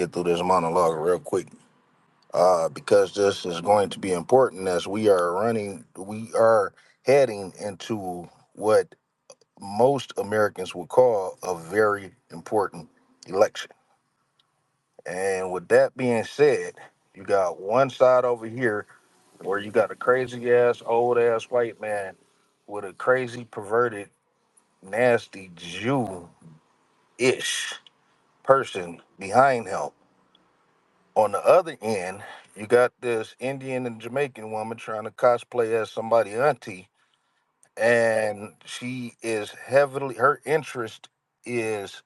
get through this monologue real quick because this is going to be important as we are heading into what most Americans would call a very important election. And with that being said, you got one side over here where you got a crazy ass, old ass white man with a crazy, perverted, nasty Jew ish person behind him. On the other end, you got this Indian and Jamaican woman trying to cosplay as somebody auntie, and she is heavily, her interest is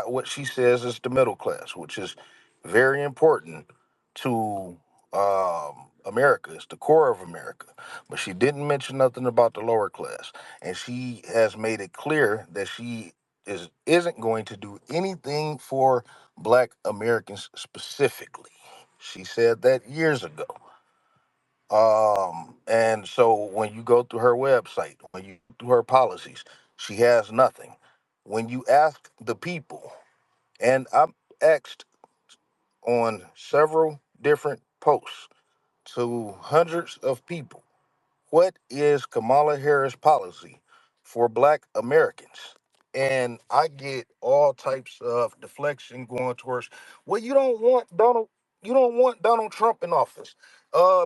what she says is the middle class, which is very important to America. It's the core of America. But she didn't mention nothing about the lower class, and she has made it clear that she isn't going to do anything for Black Americans specifically. She said that years ago. And so when you go through her website, when you go through her policies, she has nothing. When you ask the people, and I've asked on several different posts to hundreds of people, what is Kamala Harris' policy for Black Americans? And I get all types of deflection going towards, well, you don't want Donald Trump in office,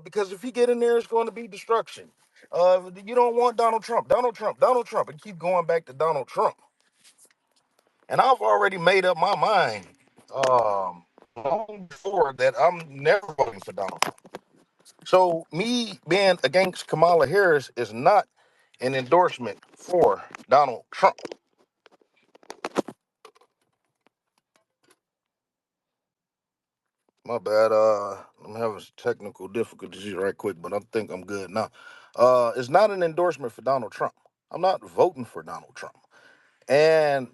because if he get in there, it's going to be destruction. You don't want Donald Trump, and keep going back to Donald Trump. And I've already made up my mind long before that I'm never voting for Donald Trump. So me being against Kamala Harris is not an endorsement for Donald Trump. My bad. I'm having some technical difficulties right quick, but I think I'm good now. It's not an endorsement for Donald Trump. I'm not voting for Donald Trump. And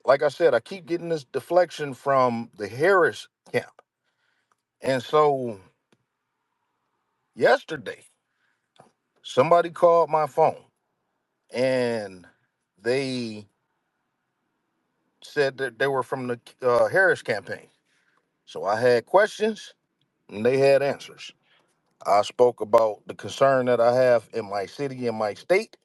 like I said, I keep getting this deflection from the Harris camp. And so yesterday, somebody called my phone and they said that they were from the Harris campaign. So I had questions and they had answers. I spoke about the concern that I have in my city and my state,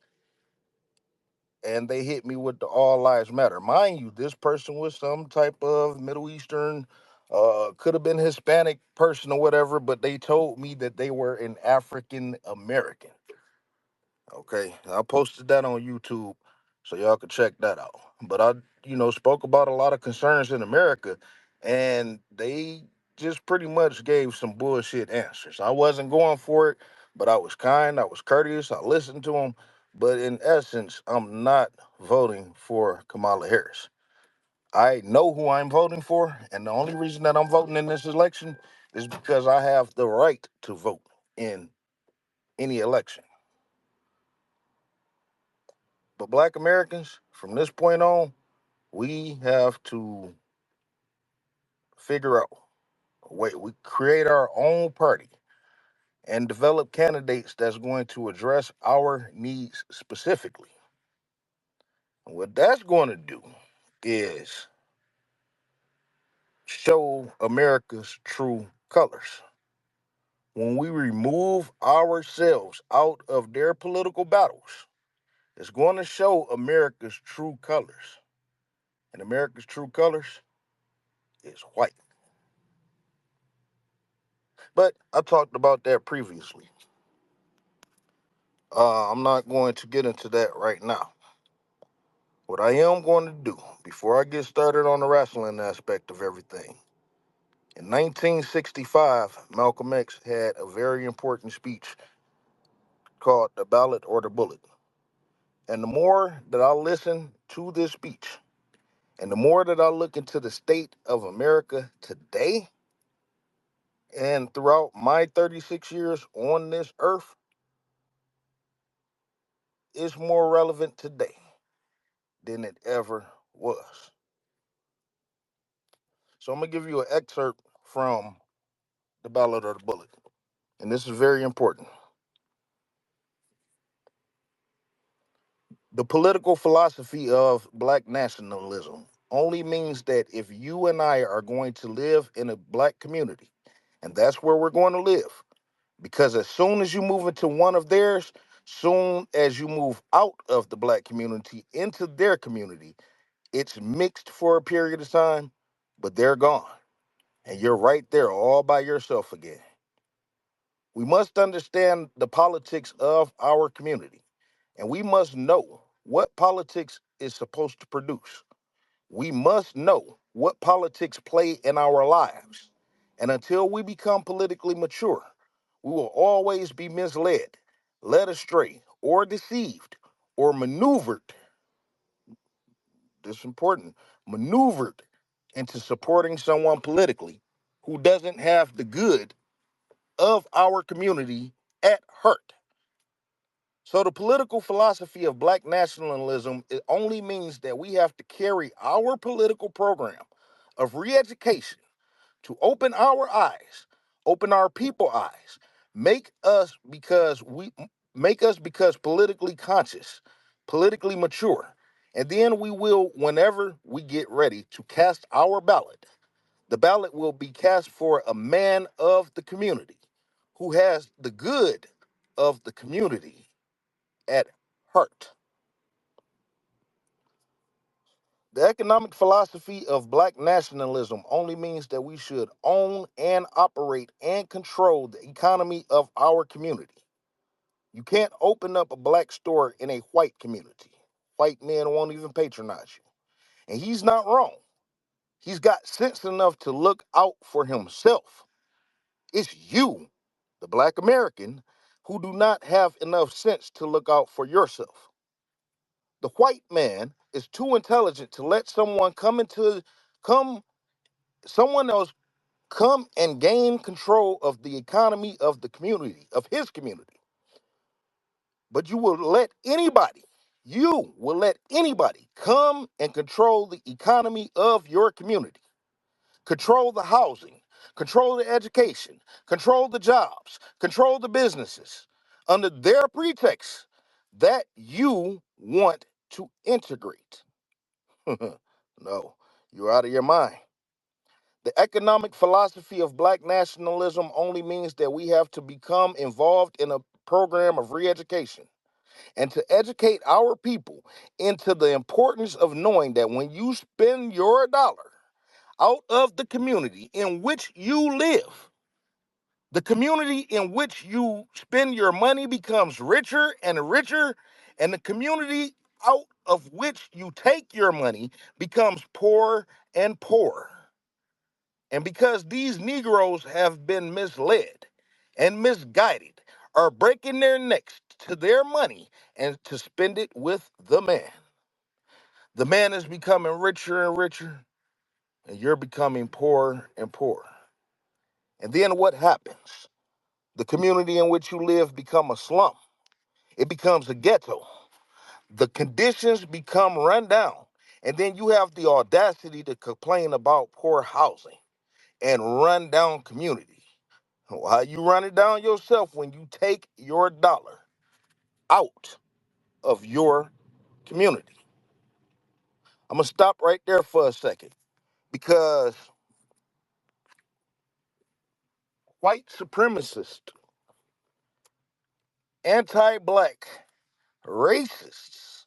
and they hit me with the all lives matter. Mind you, this person was some type of Middle Eastern, could have been Hispanic person or whatever, but they told me that they were an African American. Okay, I posted that on YouTube, so y'all can check that out. But I, spoke about a lot of concerns in America, and they just pretty much gave some bullshit answers. I wasn't going for it, but I was kind, I was courteous, I listened to them. But in essence, I'm not voting for Kamala Harris. I know who I'm voting for, and the only reason that I'm voting in this election is because I have the right to vote in any election. But Black Americans, from this point on, we have to figure out a way. We create our own party and develop candidates that's going to address our needs specifically. And what that's going to do is show America's true colors. When we remove ourselves out of their political battles, it's going to show America's true colors. And America's true colors is white. But I talked about that previously. I'm not going to get into that right now. What I am going to do before I get started on the wrestling aspect of everything, in 1965, Malcolm X had a very important speech called The Ballot or the Bullet. And the more that I listen to this speech, and the more that I look into the state of America today, and throughout my 36 years on this earth, it's more relevant today than it ever was. So I'm gonna give you an excerpt from The Ballad or the Bullet, and this is very important. The political philosophy of black nationalism only means that if you and I are going to live in a black community, and that's where we're going to live, because as soon as you move into one of theirs, soon as you move out of the black community into their community, it's mixed for a period of time, but they're gone. And you're right there all by yourself again. We must understand the politics of our community, and we must know what politics is supposed to produce. We must know what politics play in our lives. And until we become politically mature, we will always be misled, led astray, or deceived, or maneuvered. This is important, maneuvered into supporting someone politically who doesn't have the good of our community at heart. So the political philosophy of black nationalism, it only means that we have to carry our political program of re-education to open our eyes, open our people eyes, make us because we make us because politically conscious, politically mature. And then we will, whenever we get ready to cast our ballot, the ballot will be cast for a man of the community who has the good of the community at heart. The economic philosophy of black nationalism only means that we should own and operate and control the economy of our community. You can't open up a black store in a white community. White men won't even patronize you. And he's not wrong. He's got sense enough to look out for himself. It's you, the black American, who do not have enough sense to look out for yourself. The white man is too intelligent to let come someone else come and gain control of the economy of the community, of his community. But you will let anybody come and control the economy of your community. Control the housing, control the education, control the jobs, control the businesses under their pretext that you want to integrate. No, you're out of your mind. The economic philosophy of black nationalism only means that we have to become involved in a program of re education and to educate our people into the importance of knowing that when you spend your dollar out of the community in which you live, the community in which you spend your money becomes richer and richer, and the community out of which you take your money becomes poor and poor. And because these Negroes have been misled and misguided, are breaking their necks to their money and to spend it with the man. The man is becoming richer and richer, and you're becoming poorer and poorer. And then what happens? The community in which you live become a slum. It becomes a ghetto. The conditions become run down. And then you have the audacity to complain about poor housing and run down community. Why you run it down yourself when you take your dollar out of your community? I'm gonna stop right there for a second because white supremacists, anti-black racists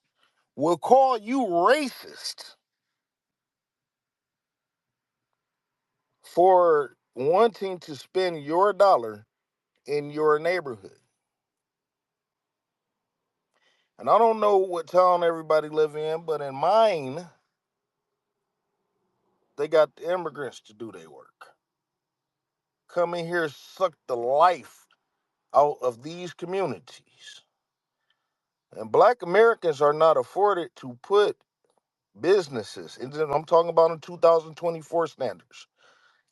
will call you racist for wanting to spend your dollar in your neighborhood. And I don't know what town everybody live in, but in mine, they got the immigrants to do their work. Come in here, suck the life out of these communities. And black Americans are not afforded to put businesses, I'm talking about in 2024 standards,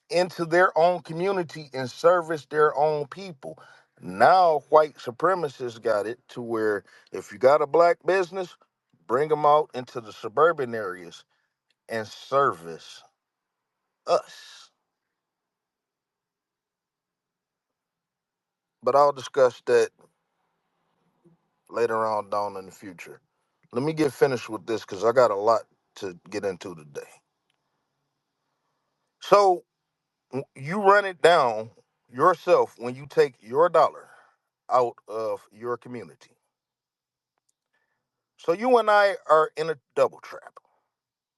into their own community and service their own people. Now, white supremacists got it to where if you got a black business, bring them out into the suburban areas and service us. But I'll discuss that later on down in the future. Let me get finished with this because I got a lot to get into today. So you run it down yourself when you take your dollar out of your community. So you and I are in a double trap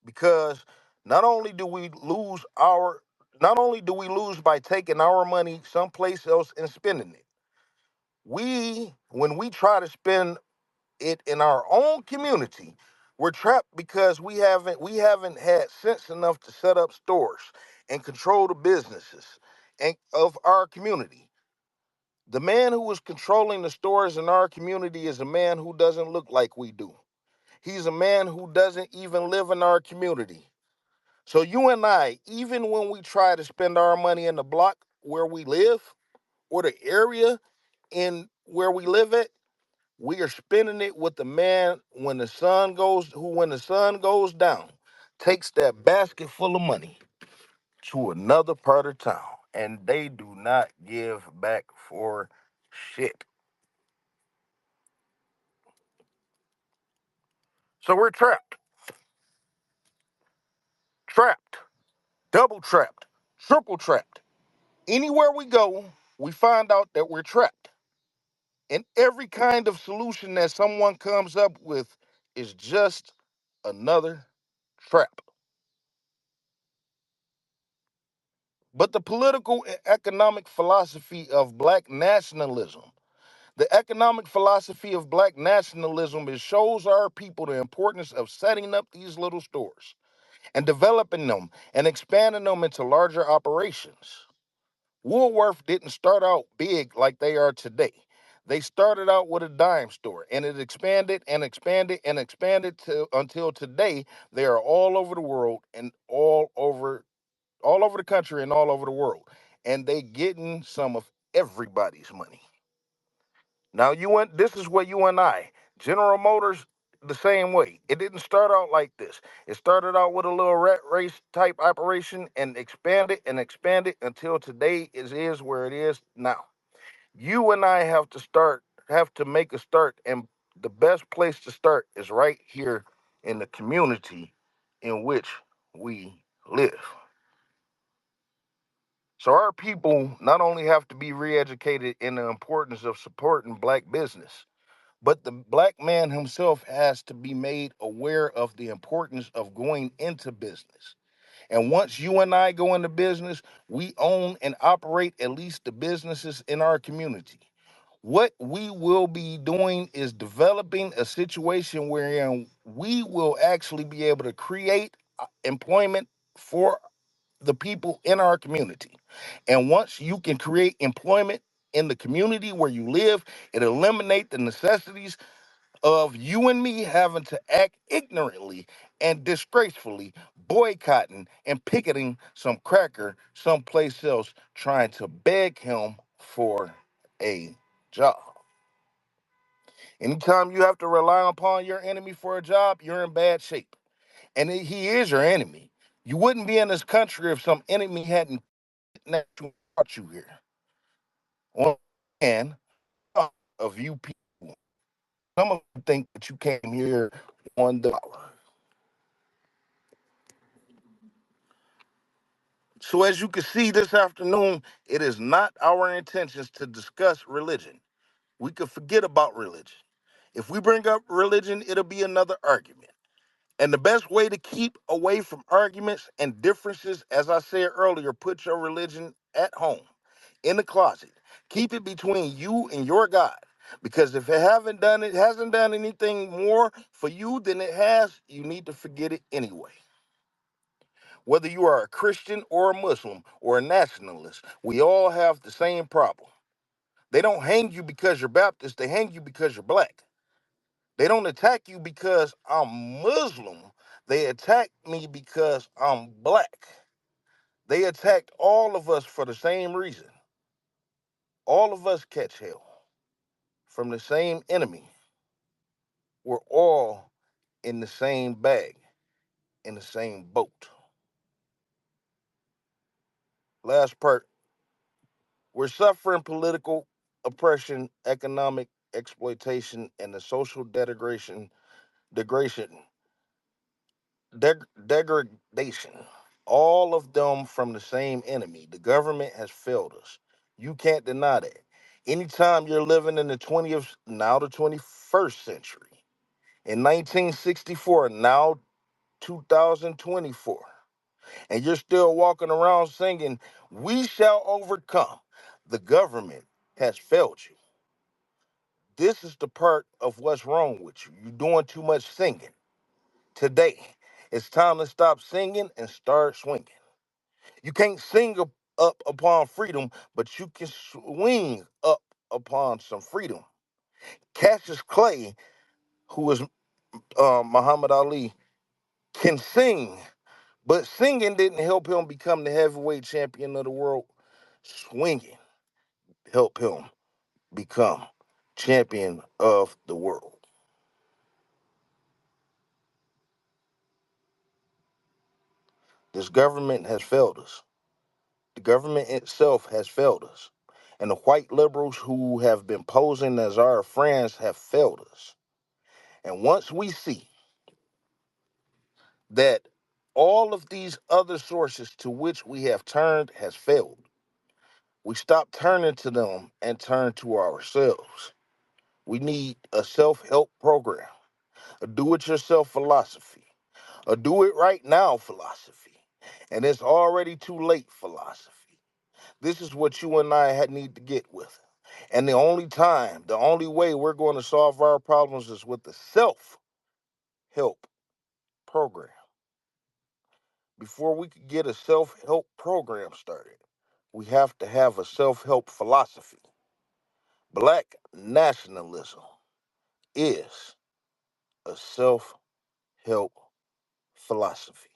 because not only do we lose our not only do we lose by taking our money someplace else and spending it. When we try to spend it in our own community, we're trapped because we haven't had sense enough to set up stores and control the businesses and of our community. The man who is controlling the stores in our community is a man who doesn't look like we do. He's a man who doesn't even live in our community. So you and I, even when we try to spend our money in the block where we live or the area in where we live at, we are spending it with the man when the sun goes down, takes that basket full of money to another part of town, and they do not give back for shit. So we're trapped, double trapped, triple trapped. Anywhere we go, we find out that we're trapped. And every kind of solution that someone comes up with is just another trap. But the political and economic philosophy of black nationalism, the economic philosophy of black nationalism, it shows our people the importance of setting up these little stores and developing them and expanding them into larger operations. Woolworth didn't start out big like they are today. They started out with a dime store and it expanded and expanded and expanded until today they are all over the world and all over the country and all over the world. And they getting some of everybody's money. Now this is where you and I, General Motors, the same way. It didn't start out like this. It started out with a little rat race type operation and expanded until today is where it is now. You and I have to make a start, and the best place to start is right here in the community in which we live. So our people not only have to be re-educated in the importance of supporting black business, but the black man himself has to be made aware of the importance of going into business. And once you and I go into business, we own and operate at least the businesses in our community. What we will be doing is developing a situation wherein we will actually be able to create employment for the people in our community. And once you can create employment in the community where you live, it eliminates the necessities of you and me having to act ignorantly and disgracefully boycotting and picketing some cracker someplace else trying to beg him for a job. Anytime you have to rely upon your enemy for a job, you're in bad shape. And he is your enemy. You wouldn't be in this country if some enemy hadn't kidnapped you and brought you here. On the hand of you people, some of you think that you came here on the hour. So, as you can see this afternoon, it is not our intentions to discuss religion. We could forget about religion. If we bring up religion, it'll be another argument. And the best way to keep away from arguments and differences, as I said earlier, put your religion at home, in the closet. Keep it between you and your God. Because if it hasn't done anything more for you than it has, you need to forget it anyway. Whether you are a Christian or a Muslim or a nationalist, we all have the same problem. They don't hang you because you're Baptist, they hang you because you're black. They don't attack you because I'm Muslim. They attack me because I'm black. They attacked all of us for the same reason. All of us catch hell from the same enemy. We're all in the same bag, in the same boat. Last part, we're suffering political oppression, economic exploitation, and the social degradation, degradation. all of them from the same enemy. The government has failed us. You can't deny that. Anytime you're living in the 20th, now the 21st century, in 1964, now 2024, and you're still walking around singing, "We shall overcome," the government has failed you. This is the part of what's wrong with you. You're doing too much singing. Today, it's time to stop singing and start swinging. You can't sing up upon freedom, but you can swing up upon some freedom. Cassius Clay, who is Muhammad Ali, can sing, but singing didn't help him become the heavyweight champion of the world. Swinging helped him become champion of the world. This government has failed us. The government itself has failed us. And the white liberals who have been posing as our friends have failed us. And once we see that all of these other sources to which we have turned has failed, we stop turning to them and turn to ourselves. We need a self-help program, a do-it-yourself philosophy, a do-it-right-now philosophy, and it's already too late philosophy. This is what you and I need to get with. And the only way we're going to solve our problems is with the self-help program. Before we could get a self-help program started, we have to have a self-help philosophy. Black nationalism is a self-help philosophy.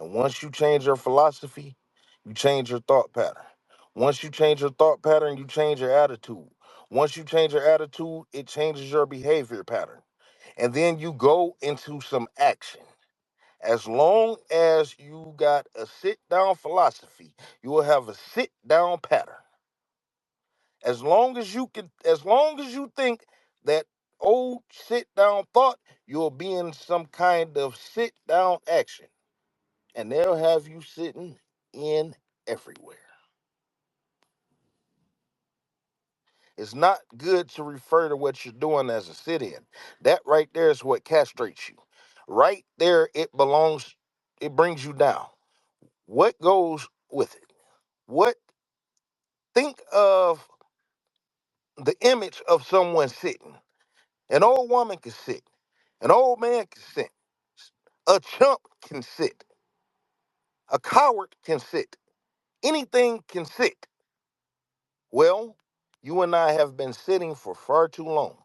And once you change your philosophy, you change your thought pattern. Once you change your thought pattern, you change your attitude. Once you change your attitude, it changes your behavior pattern. And then you go into some action. As long as you got a sit down philosophy, you will have a sit down pattern. As long as you think that old sit down thought, you'll be in some kind of sit down action. And they'll have you sitting in everywhere. It's not good to refer to what you're doing as a sit in. That right there is what castrates you. Right there, it brings you down. What goes with it? What Think of the image of someone sitting. An old woman can sit. An old man can sit. A chump can sit. A coward can sit. Anything can sit. Well, you and I have been sitting for far too long.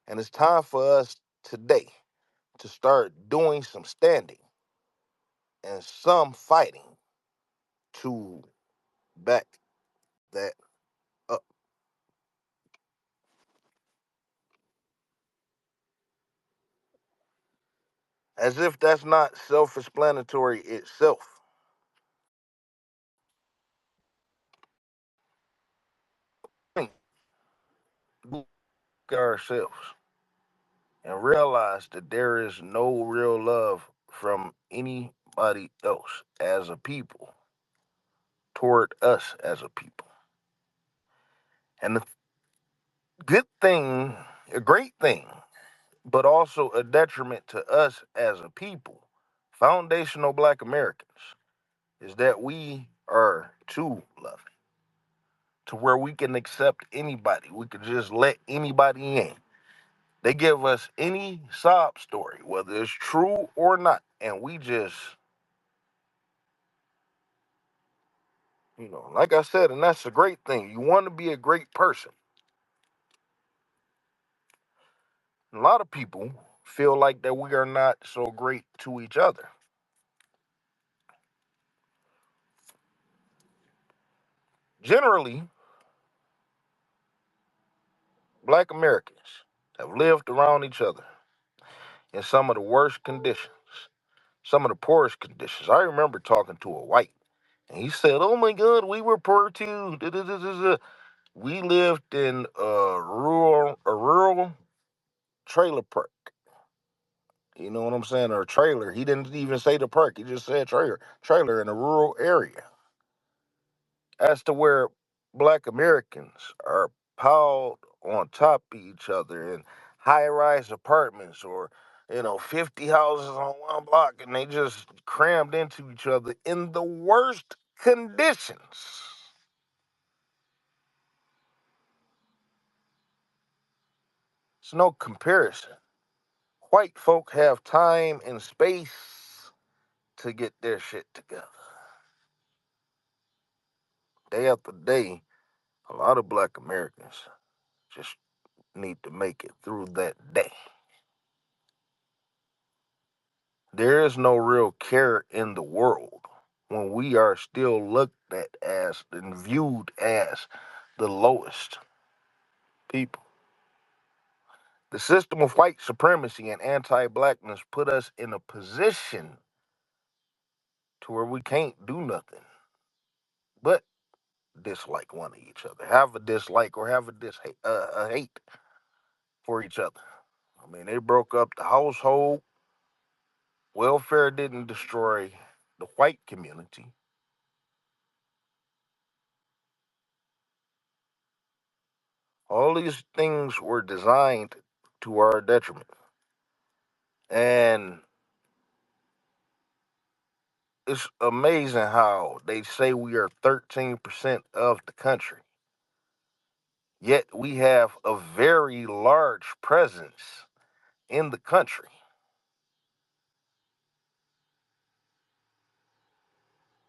And it's time for us today to start doing some standing and some fighting to back that up. As if that's not self explanatory itself. Think, look at ourselves and realize that there is no real love from anybody else as a people toward us as a people. And the good thing, a great thing, but also a detriment to us as a people, foundational Black Americans, is that we are too loving to where we can accept anybody. We can just let anybody in. They give us any sob story, whether it's true or not, and we just, like I said, and that's a great thing. You want to be a great person. A lot of people feel like that we are not so great to each other. Generally, Black Americans have lived around each other in some of the worst conditions, some of the poorest conditions. I remember talking to a white, and he said, "Oh my God, we were poor too. Da, da, da, da, da." We lived in a rural trailer park, You know what I'm saying? Or trailer. He didn't even say the park. He just said trailer. Trailer in a rural area. As to where black Americans are piled on top of each other in high-rise apartments or 50 houses on one block and they just crammed into each other in the worst conditions. It's no comparison. White folk have time and space to get their shit together. Day after day, a lot of black Americans just need to make it through that day. There is no real care in the world when we are still looked at as and viewed as the lowest people. The system of white supremacy and anti-blackness put us in a position to where we can't do nothing but dislike one of each other, have a dislike or have a hate for each other. I mean, they broke up the household. Welfare didn't destroy the white community. All these things were designed to our detriment. And it's amazing how they say we are 13% of the country, yet we have a very large presence in the country.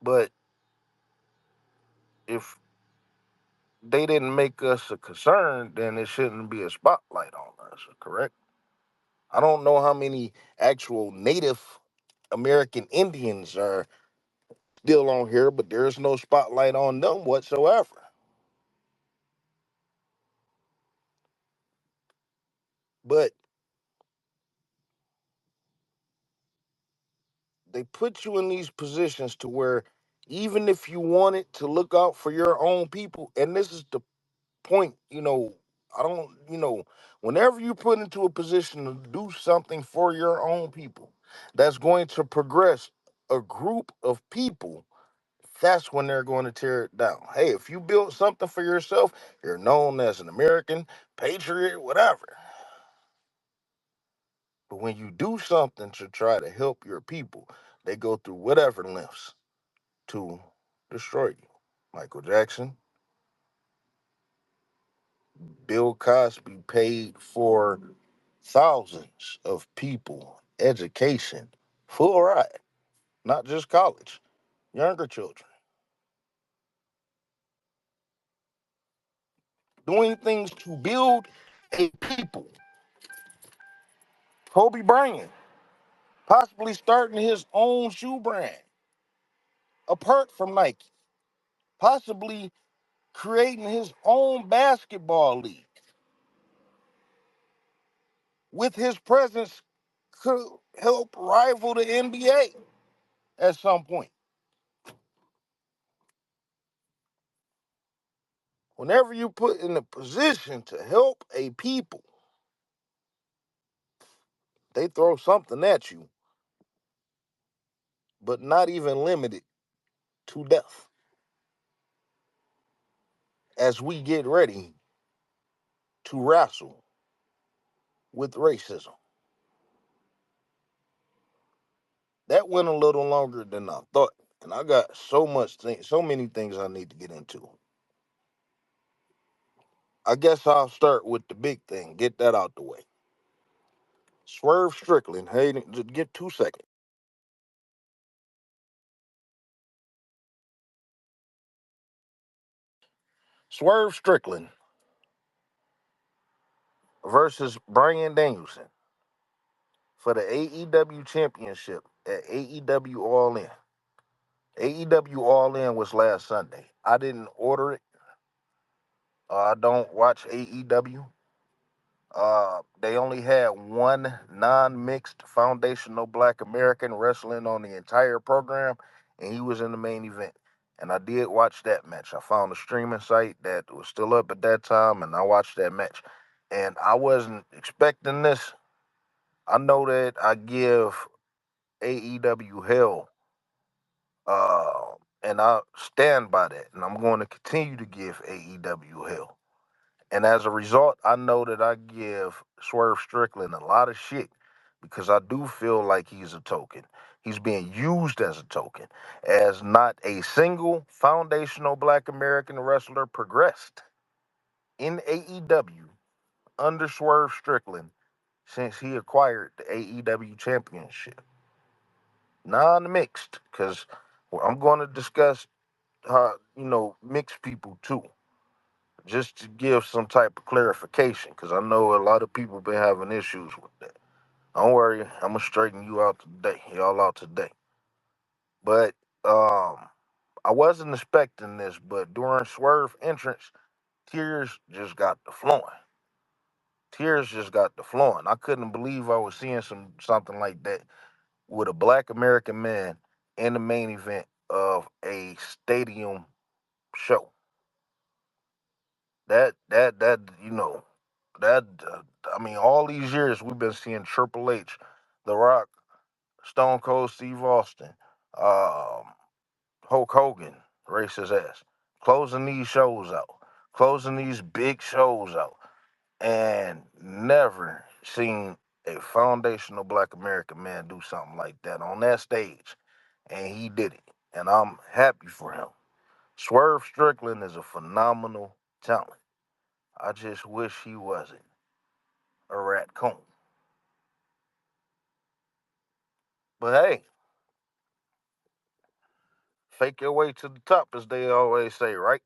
But if they didn't make us a concern, then it shouldn't be a spotlight on us, correct? I don't know how many actual Native American Indians are still on here, but there's no spotlight on them whatsoever. But they put you in these positions to where even if you wanted to look out for your own people, and this is the point, I don't, whenever you put into a position to do something for your own people that's going to progress a group of people, that's when they're going to tear it down. Hey, if you build something for yourself, you're known as an American, patriot, whatever. But when you do something to try to help your people, they go through whatever lengths to destroy you. Michael Jackson, Bill Cosby paid for thousands of people education, full ride, not just college, younger children. Doing things to build a people. Kobe Bryant, possibly starting his own shoe brand apart from Nike, possibly creating his own basketball league. With his presence, could help rival the NBA at some point. Whenever you put in a position to help a people, they throw something at you, but not even limited to death. As we get ready to wrestle with racism. That went a little longer than I thought, and I got so many things I need to get into. I guess I'll start with the big thing, get that out the way. Swerve Strickland, hey, just get 2 seconds. Swerve Strickland versus Brian Danielson for the AEW championship at AEW All In. AEW All In was last Sunday. I didn't order it. I don't watch AEW. They only had one non-mixed foundational Black American wrestling on the entire program, and he was in the main event. And I did watch that match. I found a streaming site that was still up at that time, and I watched that match. And I wasn't expecting this, I know that I give AEW hell, uh, and I stand by that, and I'm going to continue to give AEW hell. And as a result, I know that I give Swerve Strickland a lot of shit because I do feel like he's a token. He's being used as a token, as not a single foundational black American wrestler progressed in AEW under Swerve Strickland since he acquired the AEW championship. Non-mixed, because I'm going to discuss mixed people too, just to give some type of clarification, because I know a lot of people been having issues with that. Don't worry, I'm gonna straighten you out today, y'all out today. But I wasn't expecting this, but during Swerve entrance, tears just got to flowing. Tears just got to flowing. I couldn't believe I was seeing something like that with a black American man in the main event of a stadium show. That that I mean, all these years we've been seeing Triple H, The Rock, Stone Cold Steve Austin, um, Hulk Hogan, race his ass, closing these shows out, closing these big shows out, and never seen a foundational black American man do something like that on that stage. And he did it. And I'm happy for him. Swerve Strickland is a phenomenal talent. I just wish he wasn't a raccoon. But hey, fake your way to the top, as they always say, right?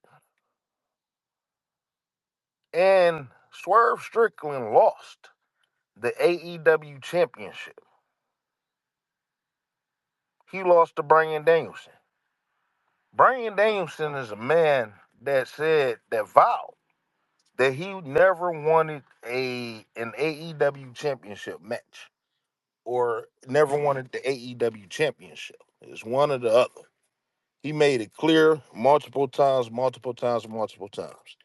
And Swerve Strickland lost the AEW championship. He lost to Bryan Danielson. Bryan Danielson is a man that vowed that he never wanted an AEW championship match or never wanted the AEW championship. It's one or the other. He made it clear multiple times, multiple times, multiple times.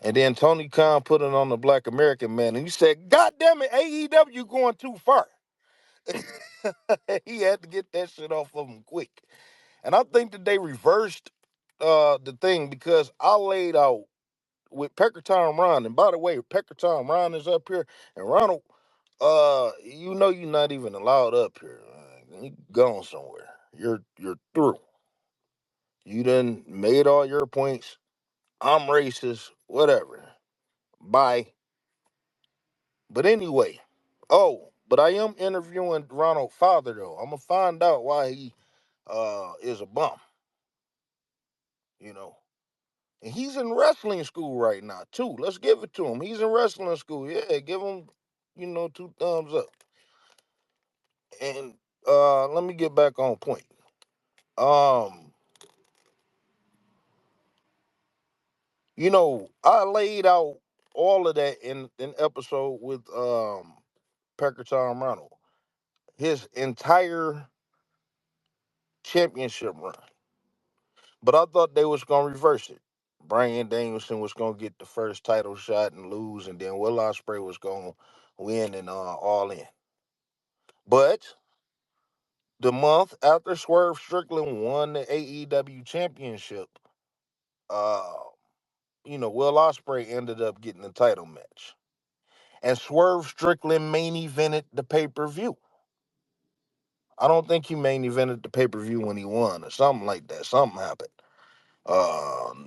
And then Tony Khan put it on the Black American man, and he said, "God damn it, AEW going too far." He had to get that shit off of him quick. And I think that they reversed the thing because I laid out with Pecker Tom Ron. And by the way, Pecker Tom Ron is up here. And Ronald, you know you're not even allowed up here. You gone somewhere. You're through. You done made all your points. I'm racist, whatever. Bye. But anyway, but I am interviewing Ronald's father though. I'm gonna find out why he is a bum, you know. And he's in wrestling school right now too. Let's give it to him. He's in wrestling school. Yeah, give him, two thumbs up. And let me get back on point. Um, I laid out all of that in episode with Pecker Tom Ronald. His entire championship run. But I thought they was gonna reverse it. Bryan Danielson was gonna get the first title shot and lose, and then Will Ospreay was gonna win and all in. But the month after Swerve Strickland won the AEW championship, uh, Will Ospreay ended up getting the title match. And Swerve Strickland main evented the pay-per-view. I don't think he main evented the pay-per-view when he won or something like that. Something happened.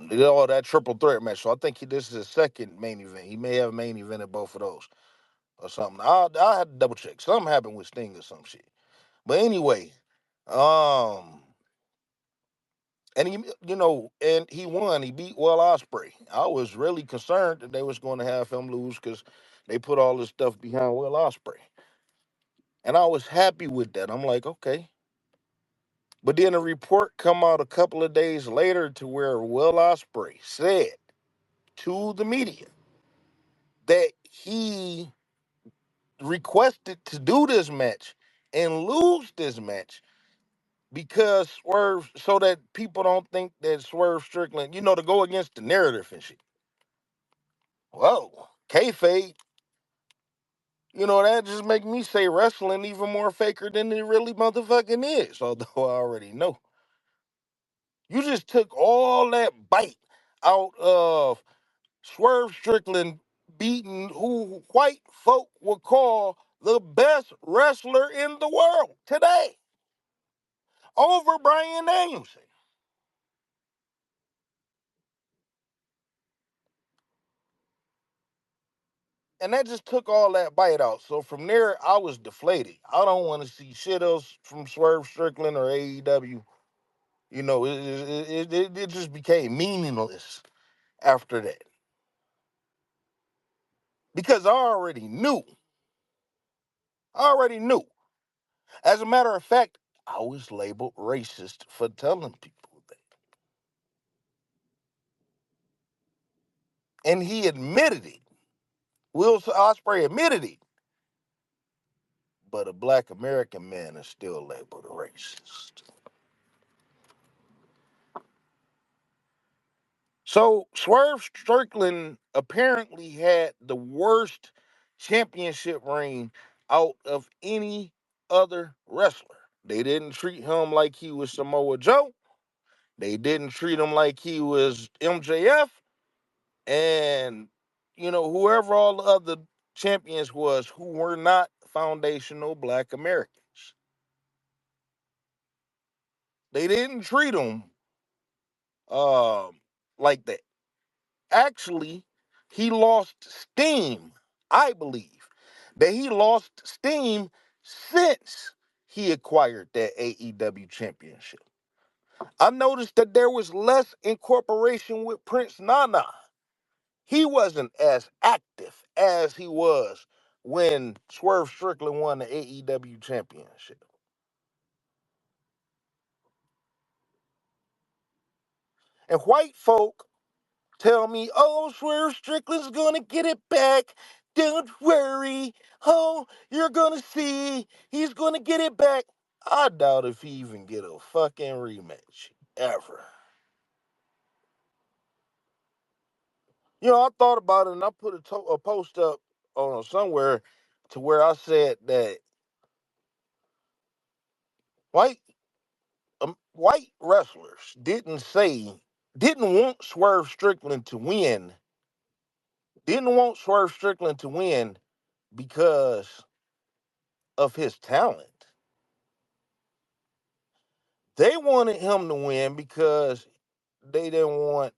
Did all that triple threat match. So I think this is his second main event. He may have main evented both of those or something. I had to double check. Something happened with Sting or some shit. But anyway, um, and he won. He beat Will Ospreay. I was really concerned that they was going to have him lose because they put all this stuff behind Will Ospreay, and I was happy with that. I'm like, okay. But then a report come out a couple of days later to where Will Ospreay said to the media that he requested to do this match and lose this match because Swerve, so that people don't think that Swerve Strickland, to go against the narrative and shit. Whoa, kayfabe. That just make me say wrestling even more faker than it really motherfucking is, although I already know. You just took all that bite out of Swerve Strickland beating who white folk would call the best wrestler in the world today over Bryan Danielson. And that just took all that bite out. So from there, I was deflated. I don't want to see shit else from Swerve Strickland or AEW. It just became meaningless after that because I already knew. I already knew. As a matter of fact, I was labeled racist for telling people that, and he admitted it. Will Ospreay admitted it, but a black American man is still labeled a racist. So Swerve Strickland apparently had the worst championship reign out of any other wrestler. They didn't treat him like he was Samoa Joe. They didn't treat him like he was MJF. And, whoever all the other champions was who were not foundational black Americans. They didn't treat him like that. Actually, he lost steam. I believe that he lost steam since he acquired that AEW championship. I noticed that there was less incorporation with Prince Nana. He wasn't as active as he was when Swerve Strickland won the AEW championship. And white folk tell me, oh, Swerve Strickland's gonna get it back. Don't worry. Oh, you're gonna see. He's gonna get it back. I doubt if he even get a fucking rematch. Ever. I thought about it and I put a post up on somewhere to where I said that white white wrestlers didn't want Swerve Strickland to win. Didn't want Swerve Strickland to win because of his talent. They wanted him to win because they didn't want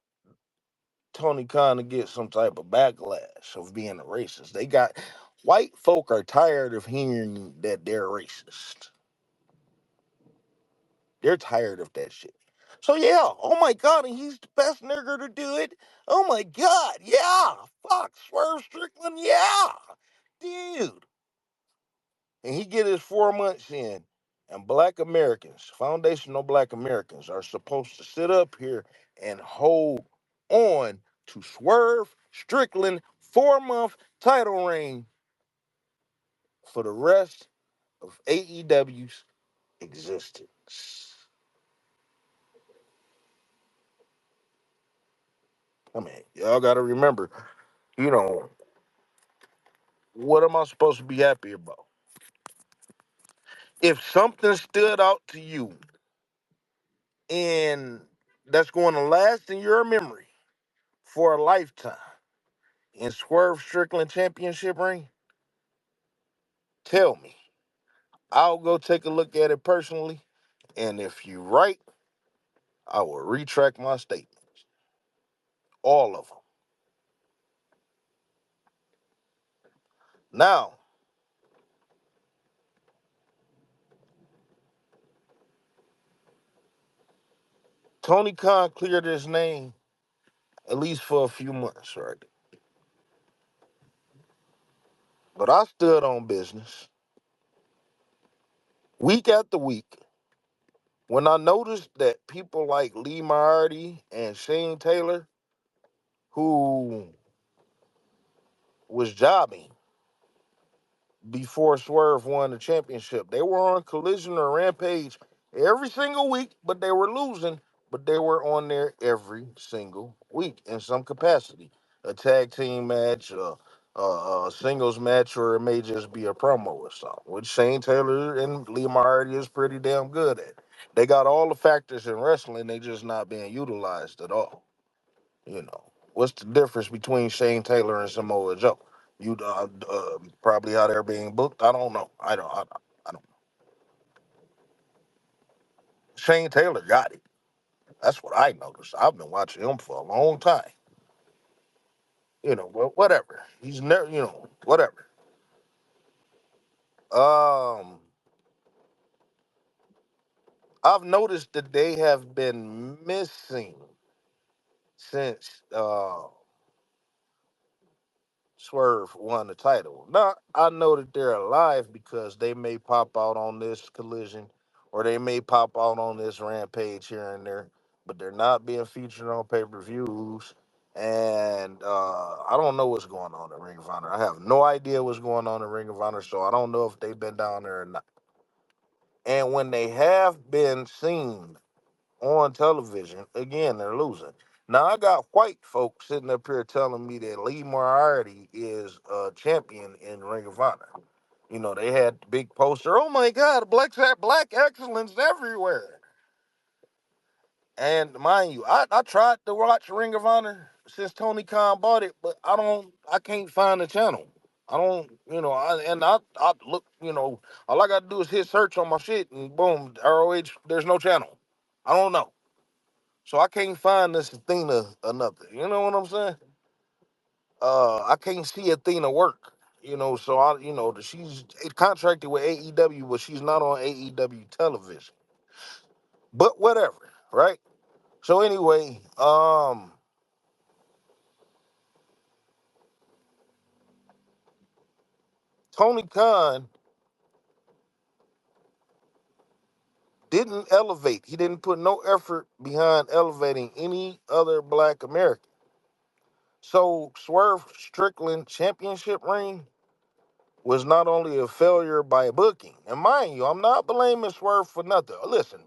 Tony Khan to get some type of backlash of being a racist. White folk are tired of hearing that they're racist. They're tired of that shit. So yeah, oh my god, and he's the best nigger to do it. Oh my god, yeah. Fuck, Swerve Strickland, yeah. Dude. And he get his 4 months in. And black Americans, foundational black Americans, are supposed to sit up here and hold on to Swerve Strickland 4 month title reign for the rest of AEW's existence. I mean, y'all gotta remember, you know, what am I supposed to be happy about? If something stood out to you and that's going to last in your memory for a lifetime in Swerve Strickland championship ring, tell me. I'll go take a look at it personally, and if you're right, I will retract my statements. All of them. Now, Tony Khan cleared his name at least for a few months, right? But I stood on business week after week when I noticed that people like Lee Moriarty and Shane Taylor, who was jobbing before Swerve won the championship, they were on Collision or Rampage every single week, but they were losing, but they were on there every single week in some capacity. A tag team match, a singles match, or it may just be a promo or something, which Shane Taylor and Lee Moriarty is pretty damn good at. They got all the factors in wrestling, they just not being utilized at all. You know, what's the difference between Shane Taylor and Samoa Joe? You probably how they're being booked. I don't know. I don't. Shane Taylor got it. That's what I noticed. I've been watching him for a long time. Well, whatever. He's never, whatever. Um, I've noticed that they have been missing since Swerve won the title. Now, I know that they're alive because they may pop out on this collision or they may pop out on this rampage here and there, but they're not being featured on pay-per-views. And I don't know what's going on in Ring of Honor. I have no idea what's going on in Ring of Honor, so I don't know if they've been down there or not. And when they have been seen on television, again, they're losing. Now, I got white folks sitting up here telling me that Lee Moriarty is a champion in Ring of Honor. They had the big poster. Oh my God, black excellence everywhere. And mind you, I tried to watch Ring of Honor since Tony Khan bought it, but I can't find the channel. I don't, I look, all I got to do is hit search on my shit and boom, ROH, there's no channel. I don't know. So I can't find this Athena or nothing. You know what I'm saying? I can't see Athena work. So she's contracted with AEW, but she's not on AEW television. But whatever, right? So anyway, Tony Khan didn't elevate. He didn't put no effort behind elevating any other black American. So Swerve Strickland championship reign was not only a failure by booking. And mind you, I'm not blaming Swerve for nothing. Listen,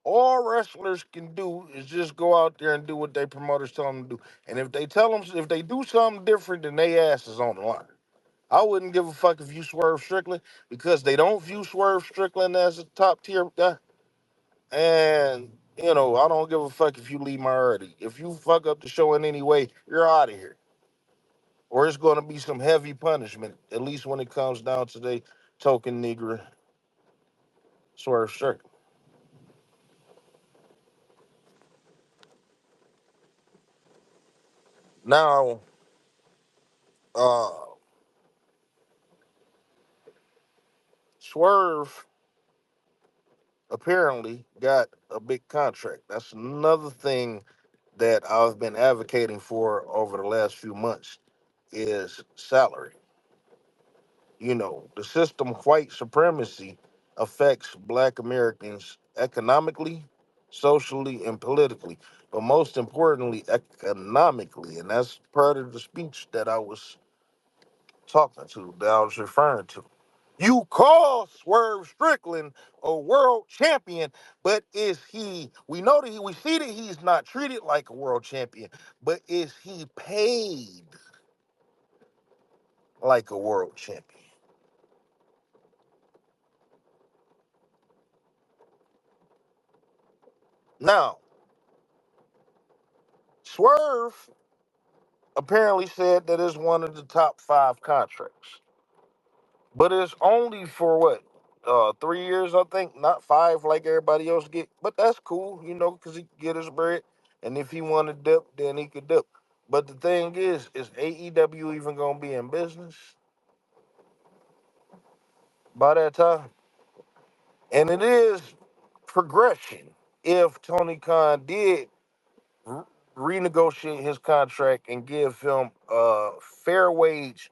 all wrestlers can do is just go out there and do what their promoters tell them to do. And if they do something different, then their ass is on the line. I wouldn't give a fuck if you Swerve Strickland because they don't view Swerve Strickland as a top tier guy. And, I don't give a fuck if you leave Moriarty. If you fuck up the show in any way, you're out of here. Or it's going to be some heavy punishment, at least when it comes down to the token nigger Swerve Strickland. Now, uh, Swerve apparently got a big contract. That's another thing that I've been advocating for over the last few months is salary. The system white supremacy affects black Americans economically, socially, and politically, but most importantly, economically. And that's part of the speech that I was that I was referring to. You call Swerve Strickland a world champion, but we see that he's not treated like a world champion, but is he paid like a world champion? Now, Swerve apparently said that it's one of the top five contracts, but it's only for what, 3 years, I think, not five like everybody else get. But that's cool, because he can get his bread, and if he want to dip, then he could dip. But the thing is AEW even gonna be in business by that time? And it is progression if Tony Khan did re- renegotiate his contract and give him a fair wage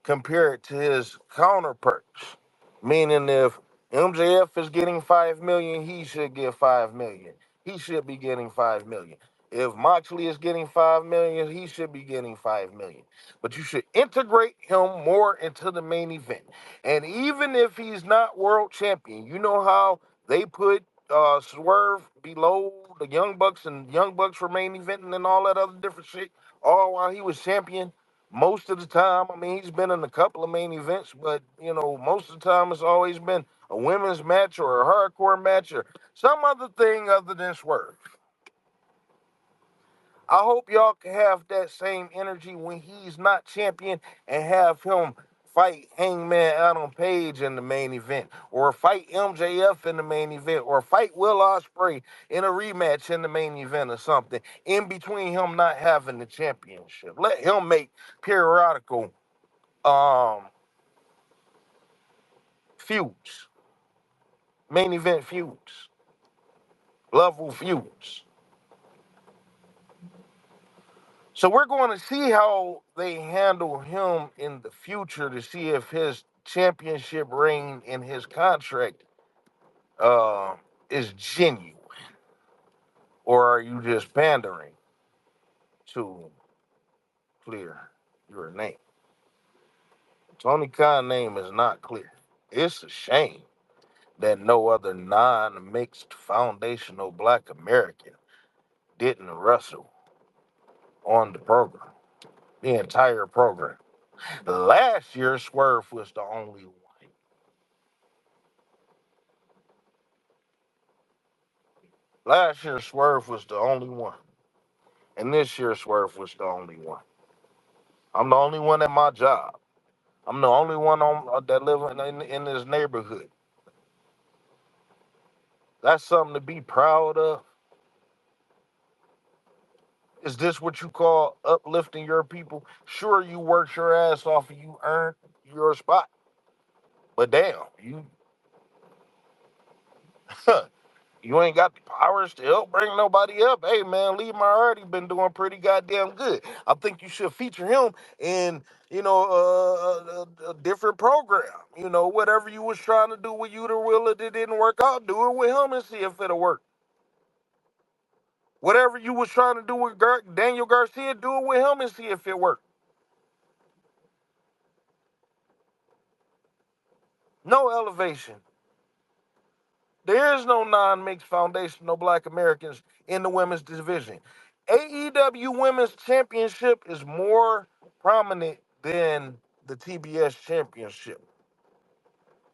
compared to his counterparts. Meaning, if MJF is getting 5 million, he should get 5 million. He should be getting 5 million. If Moxley is getting 5 million, he should be getting 5 million. But you should integrate him more into the main event. And even if he's not world champion, you know how they put Swerve below the Young Bucks and Young Bucks for main event and all that other different shit, all while he was champion. Most of the time, I mean, he's been in a couple of main events, but most of the time it's always been a women's match or a hardcore match or some other thing other than Swerve. I hope y'all can have that same energy when he's not champion and have him fight Hangman Adam Page in the main event, or fight MJF in the main event, or fight Will Ospreay in a rematch in the main event or something. In between him not having the championship, let him make periodical um feuds, main event feuds, level feuds. So we're going to see how they handle him in the future to see if his championship reign in his contract uh, is genuine, or are you just pandering to clear your name? Tony Khan's name is not clear. It's a shame that no other non-mixed foundational Black American didn't wrestle on the program, the entire program. Last year, Swerve was the only one. Last year, Swerve was the only one. And this year, Swerve was the only one. I'm the only one at my job. I'm the only one that live in this neighborhood. That's something to be proud of. Is this what you call uplifting your people? Sure, you worked your ass off and you earned your spot. But damn, you ain't got the powers to help bring nobody up. Hey man, Lee Moriarty been doing pretty goddamn good. I think you should feature him in a different program. Whatever you was trying to do with Uter Willa that didn't work out, do it with him and see if it'll work. Whatever you was trying to do with Daniel Garcia, do it with him and see if it worked. No elevation. There is no non-mixed foundational Black Americans in the women's division. AEW Women's Championship is more prominent than the TBS Championship.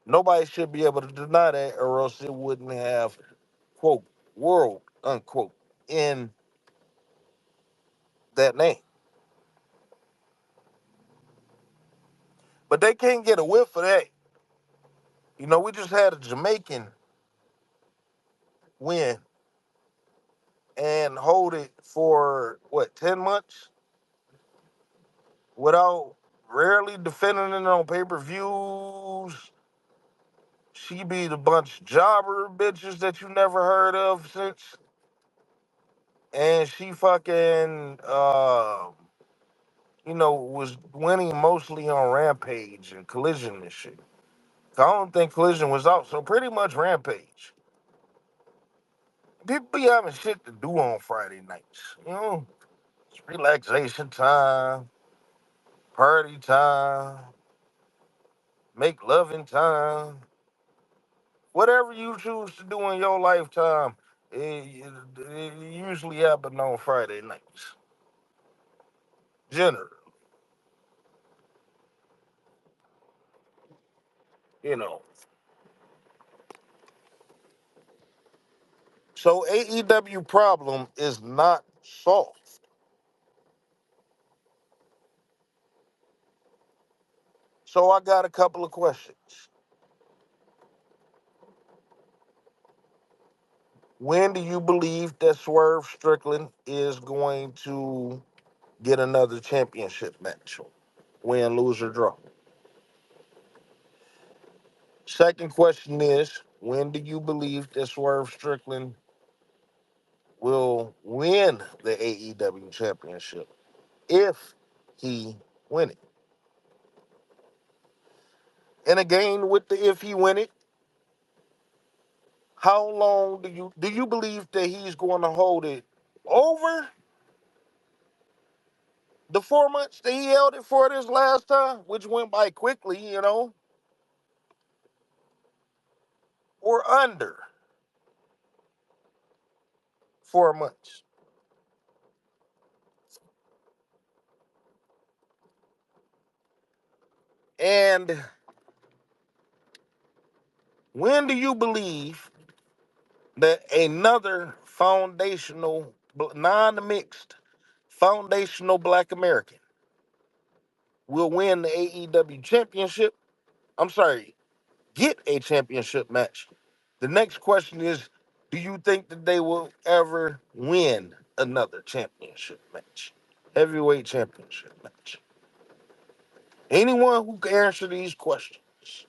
Nobody should be able to deny that, or else it wouldn't have, quote, world, unquote, in that name. But they can't get a whiff of that. We just had a Jamaican win and hold it for, what, 10 months? Without rarely defending it on pay-per-views. She be the bunch of jobber bitches that you never heard of since. And she fucking, was winning mostly on Rampage and Collision and shit. I don't think Collision was out, so pretty much Rampage. People be having shit to do on Friday nights, It's relaxation time, party time, make loving time. Whatever you choose to do in your lifetime, it usually happens on Friday nights. Generally, you know. So AEW problem is not solved. So I got a couple of questions. When do you believe that Swerve Strickland is going to get another championship match? Win, lose, or draw? Second question is, when do you believe that Swerve Strickland will win the AEW championship? If he win it. And again, with the if he win it, how long do you believe that he's going to hold it over the 4 months that he held it for this last time, which went by quickly, or under 4 months? And when do you believe that another foundational, non-mixed, foundational Black American will win the AEW championship? I'm sorry, get a championship match. The next question is, do you think that they will ever win another championship match? Heavyweight championship match. Anyone who can answer these questions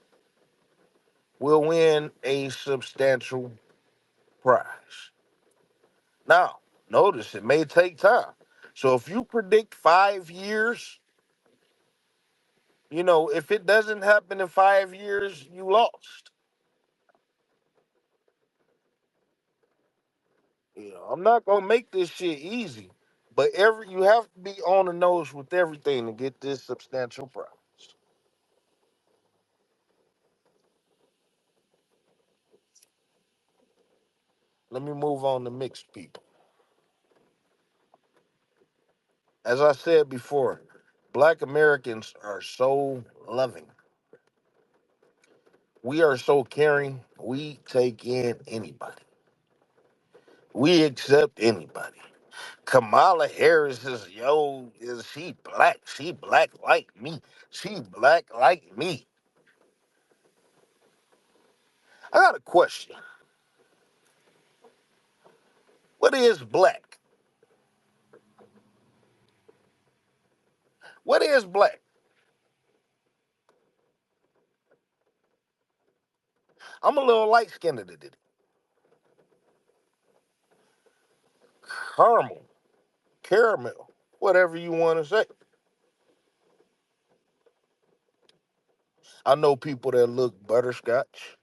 will win a substantial prize. Now, notice it may take time. So if you predict 5 years, if it doesn't happen in 5 years, you lost. I'm not gonna make this shit easy, but you have to be on the nose with everything to get this substantial prize. Let me move on to mixed people. As I said before, Black Americans are so loving. We are so caring. We take in anybody. We accept anybody. Kamala Harris is she black? She black like me. She black like me. I got a question. What is black? What is black? I'm a little light skinned at it. Caramel, caramel, whatever you want to say. I know people that look butterscotch.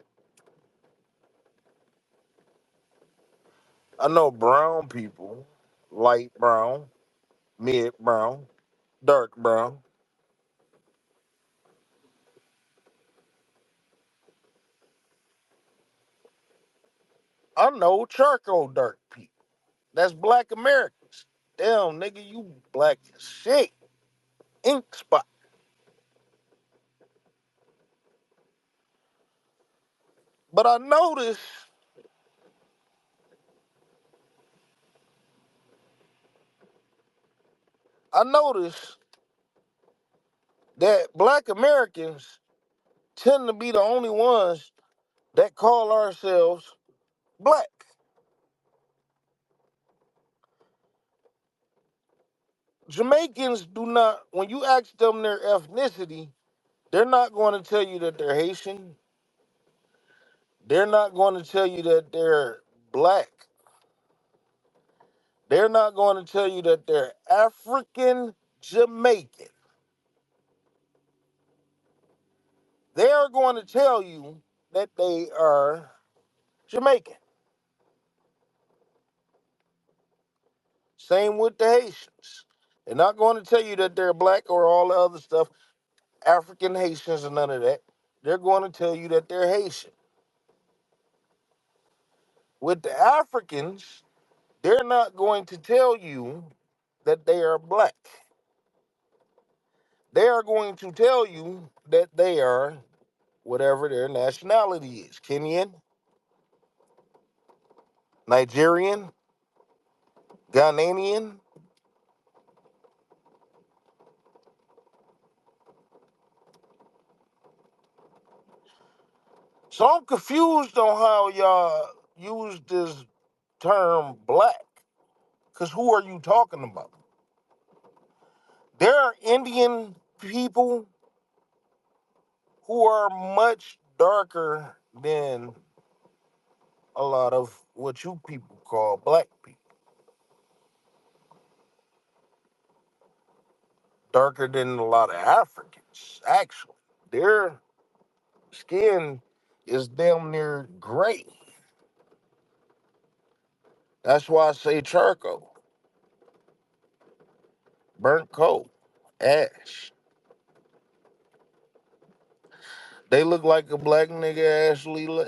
I know brown people, light brown, mid brown, dark brown. I know charcoal dark people. That's Black Americans. Damn, nigga, you black as shit. Ink spot. But I notice that Black Americans tend to be the only ones that call ourselves black. Jamaicans do not, when you ask them their ethnicity, they're not going to tell you that they're Haitian. They're not going to tell you that they're black. They're not going to tell you that they're African Jamaican. They are going to tell you that they are Jamaican. Same with the Haitians. They're not going to tell you that they're black or all the other stuff, African Haitians and none of that. They're going to tell you that they're Haitian. With the Africans, they're not going to tell you that they are black. They are going to tell you that they are whatever their nationality is, Kenyan, Nigerian, Ghanaian. So I'm confused on how y'all use this term black. Because who are you talking about? There are Indian people who are much darker than a lot of what you people call black people. Darker than a lot of Africans, actually. Their skin is damn near gray. That's why I say charcoal, burnt coal, ash. They look like a black nigga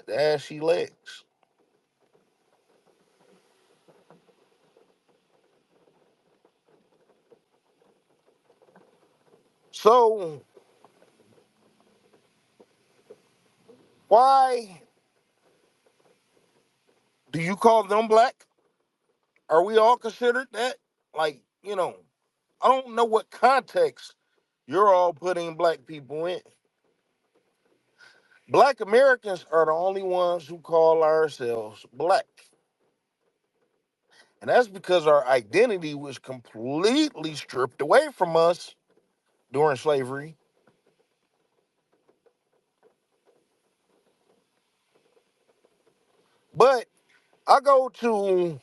ashy legs. So Why do you call them black? Are we all considered that? Like, I don't know what context you're all putting black people in. Black Americans are the only ones who call ourselves black. And that's because our identity was completely stripped away from us during slavery. But I go to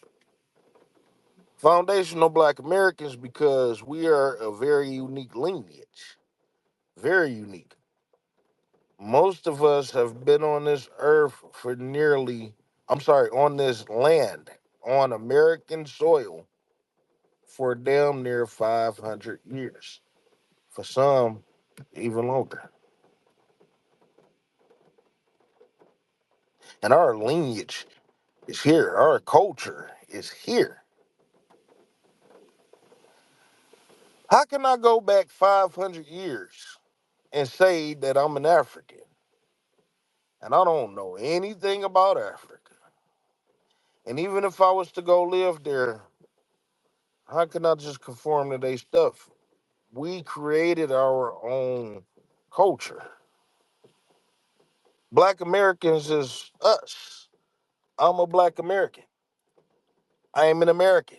foundational black Americans because we are a very unique lineage. Very unique. Most of us have been on this earth for on this land, on American soil for damn near 500 years. For some, even longer. And our lineage is here. Our culture is here. How can I go back 500 years and say that I'm an African and I don't know anything about Africa? And even if I was to go live there, how can I just conform to their stuff? We created our own culture. Black Americans is us. I'm a Black American. I am an American.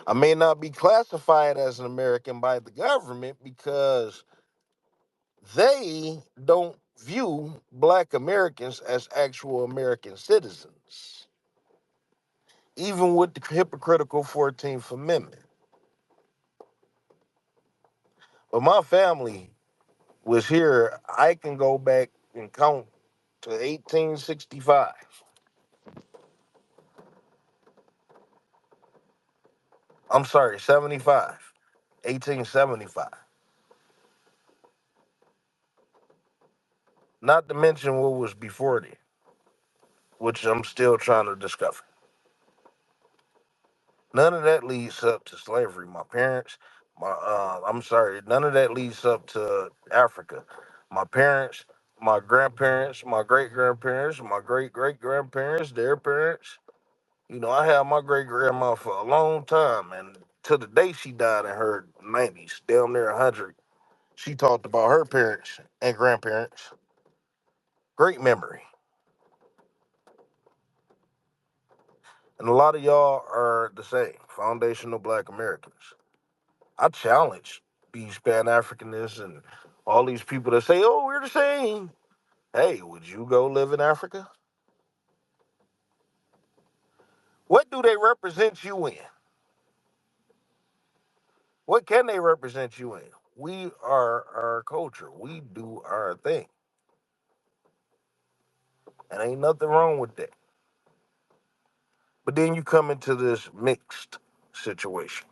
I may not be classified as an American by the government because they don't view Black Americans as actual American citizens, even with the hypocritical 14th Amendment. But my family was here. I can go back and count to 1865. I'm sorry, 75. 1875. Not to mention what was before then, which I'm still trying to discover. None of that leads up to slavery. None of that leads up to Africa. My parents, my grandparents, my great grandparents, my great great grandparents, their parents. I had my great grandma for a long time, and to the day she died in her 90s, damn near 100, she talked about her parents and grandparents. Great memory. And a lot of y'all are the same, foundational Black Americans. I challenge these Pan Africanists and all these people that say, oh, we're the same. Hey, would you go live in Africa? What do they represent you in? What can they represent you in? We are our culture. We do our thing. And ain't nothing wrong with that. But then you come into this mixed situation.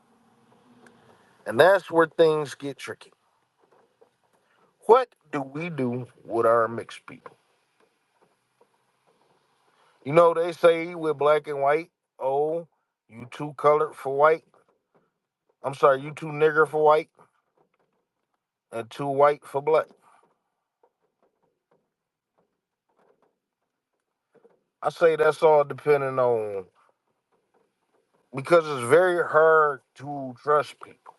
And that's where things get tricky. What do we do with our mixed people? They say with black and white, oh, you too colored for white. I'm sorry, you too nigger for white and too white for black. I say that's all depending on, because it's very hard to trust people.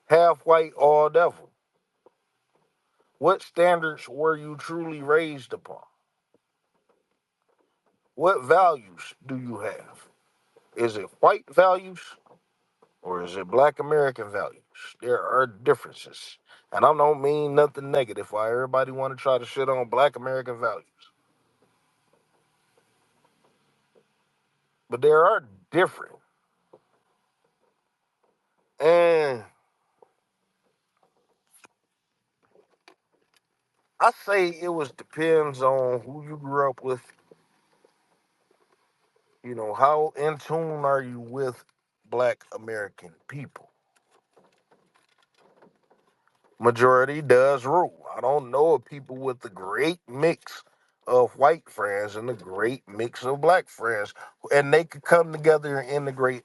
Half white, all devil. What standards were you truly raised upon? What values do you have? Is it white values or is it black American values? There are differences. And I don't mean nothing negative. Why everybody want to try to shit on black American values. But there are different. And I say it was depends on who you grew up with. How in tune are you with black American people? Majority does rule. I don't know of people with a great mix of white friends and a great mix of black friends, and they could come together and integrate